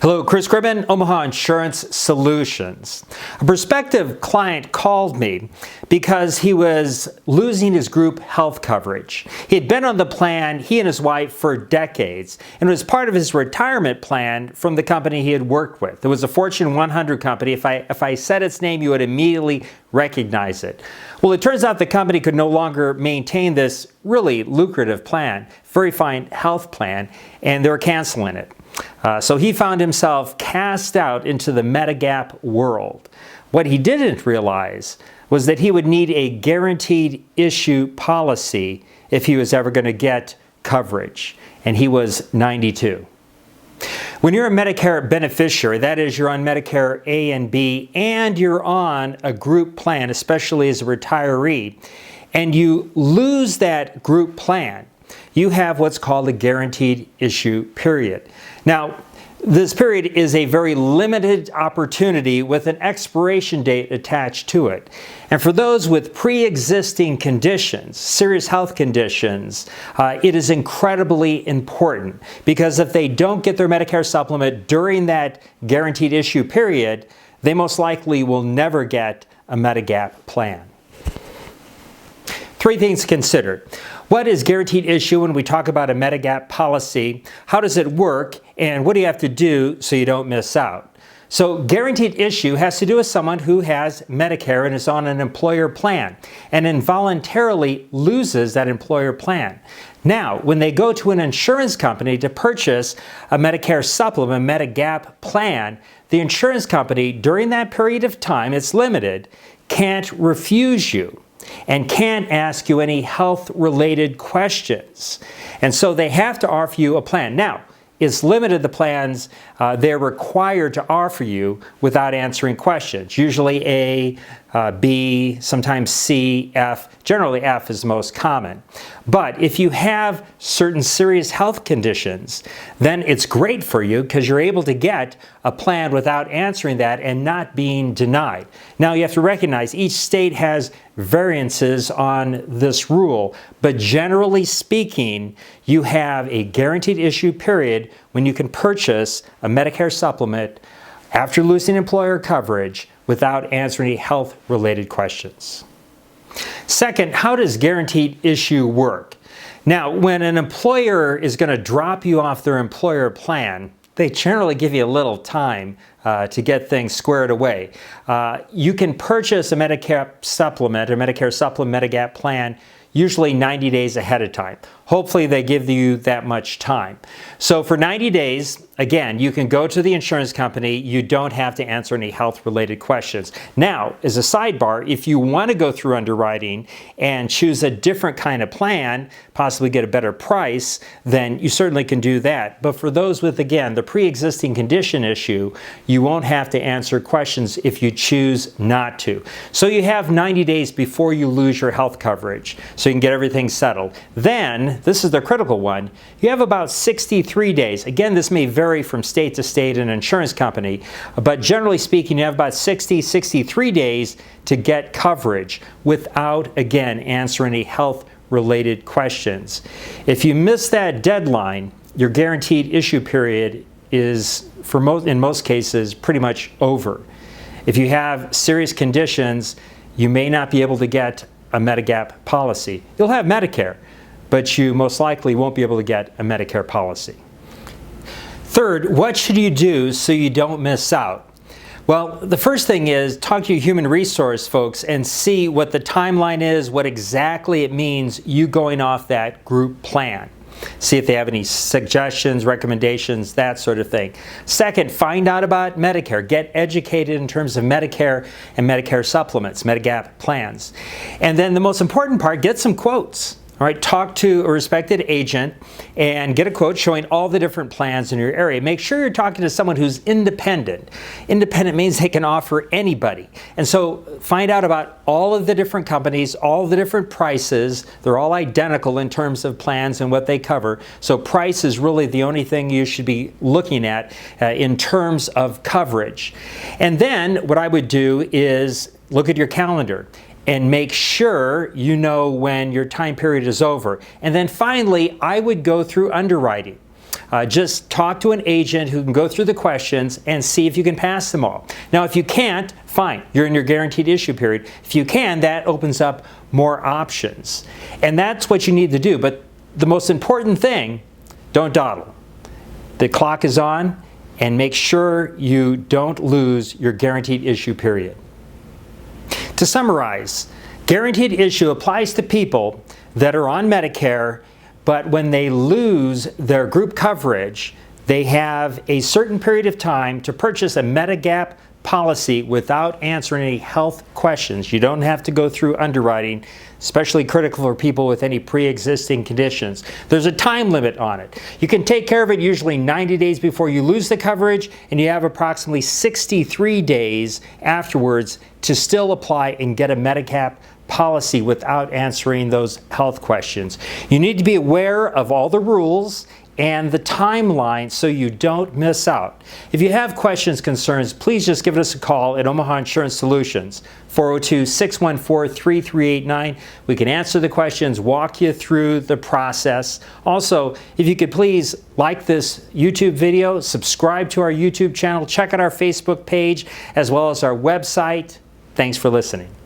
Hello, Chris Gribben, Omaha Insurance Solutions. A prospective client called me because he was losing his group health coverage. He had been on the plan, he and his wife, for decades, and it was part of his retirement plan from the company he had worked with. It was a Fortune 100 company. If I said its name, you would immediately recognize it. Well, it turns out the company could no longer maintain this really lucrative plan, very fine health plan, and they were canceling it. So he found himself cast out into the Medigap world. What he didn't realize was that he would need a guaranteed issue policy if he was ever going to get coverage, and he was 92. When you're a Medicare beneficiary, that is, you're on Medicare A and B, and you're on a group plan, especially as a retiree, and you lose that group plan, you have what's called a guaranteed issue period. Now, this period is a very limited opportunity with an expiration date attached to it. And for those with pre-existing conditions, serious health conditions, it is incredibly important, because if they don't get their Medicare supplement during that guaranteed issue period, they most likely will never get a Medigap plan. Three things considered. What is guaranteed issue when we talk about a Medigap policy? How does it work? And what do you have to do so you don't miss out? So guaranteed issue has to do with someone who has Medicare and is on an employer plan and involuntarily loses that employer plan. Now, when they go to an insurance company to purchase a Medicare supplement, Medigap plan, the insurance company, during that period of time, it's limited, can't refuse you and can't ask you any health-related questions. And so they have to offer you a plan. Now, it's limited the plans they're required to offer you without answering questions. Usually A, B, sometimes C, F. Generally F is the most common. But if you have certain serious health conditions, then it's great for you because you're able to get a plan without answering that and not being denied. Now you have to recognize each state has variances on this rule, but generally speaking, you have a guaranteed issue period when you can purchase a Medicare supplement after losing employer coverage without answering any health-related questions. Second, how does guaranteed issue work? Now, when an employer is going to drop you off their employer plan, they generally give you a little time to get things squared away. You can purchase a Medicare supplement or Medicare supplement Medigap plan usually 90 days ahead of time. Hopefully they give you that much time. So for 90 days, again, you can go to the insurance company. You don't have to answer any health-related questions. Now, as a sidebar, if you want to go through underwriting and choose a different kind of plan, possibly get a better price, then you certainly can do that. But for those with, again, the pre-existing condition issue, you won't have to answer questions if you choose not to. So you have 90 days before you lose your health coverage, so you can get everything settled. Then, this is the critical one, you have about 63 days. Again, this may vary from state to state and insurance company, but generally speaking, you have about 63 days to get coverage without, again, answering any health-related questions. If you miss that deadline, your guaranteed issue period is, in most cases, pretty much over. If you have serious conditions, you may not be able to get a Medigap policy. You'll have Medicare, but you most likely won't be able to get a Medicare policy. Third, what should you do so you don't miss out? Well, the first thing is talk to your human resource folks and see what the timeline is, what exactly it means you going off that group plan. See if they have any suggestions, recommendations, that sort of thing. Second, find out about Medicare. Get educated in terms of Medicare and Medicare supplements, Medigap plans. And then the most important part, get some quotes. All right, talk to a respected agent and get a quote showing all the different plans in your area. Make sure you're talking to someone who's independent. Independent means they can offer anybody. And so find out about all of the different companies, all the different prices. They're all identical in terms of plans and what they cover. So price is really the only thing you should be looking at in terms of coverage. And then what I would do is look at your calendar and make sure you know when your time period is over. And then finally, I would go through underwriting. Just talk to an agent who can go through the questions and see if you can pass them all. Now, if you can't, fine, you're in your guaranteed issue period. If you can, that opens up more options. And that's what you need to do. But the most important thing, don't dawdle. The clock is on, and make sure you don't lose your guaranteed issue period. To summarize, guaranteed issue applies to people that are on Medicare, but when they lose their group coverage, they have a certain period of time to purchase a Medigap policy without answering any health questions. You don't have to go through underwriting, especially critical for people with any pre-existing conditions. There's a time limit on it. You can take care of it usually 90 days before you lose the coverage, and you have approximately 63 days afterwards to still apply and get a Medigap policy without answering those health questions. You need to be aware of all the rules and the timeline so you don't miss out. If you have questions, concerns, please just give us a call at Omaha Insurance Solutions, 402-614-3389. We can answer the questions, walk you through the process. Also, if you could please like this YouTube video, subscribe to our YouTube channel, check out our Facebook page, as well as our website. Thanks for listening.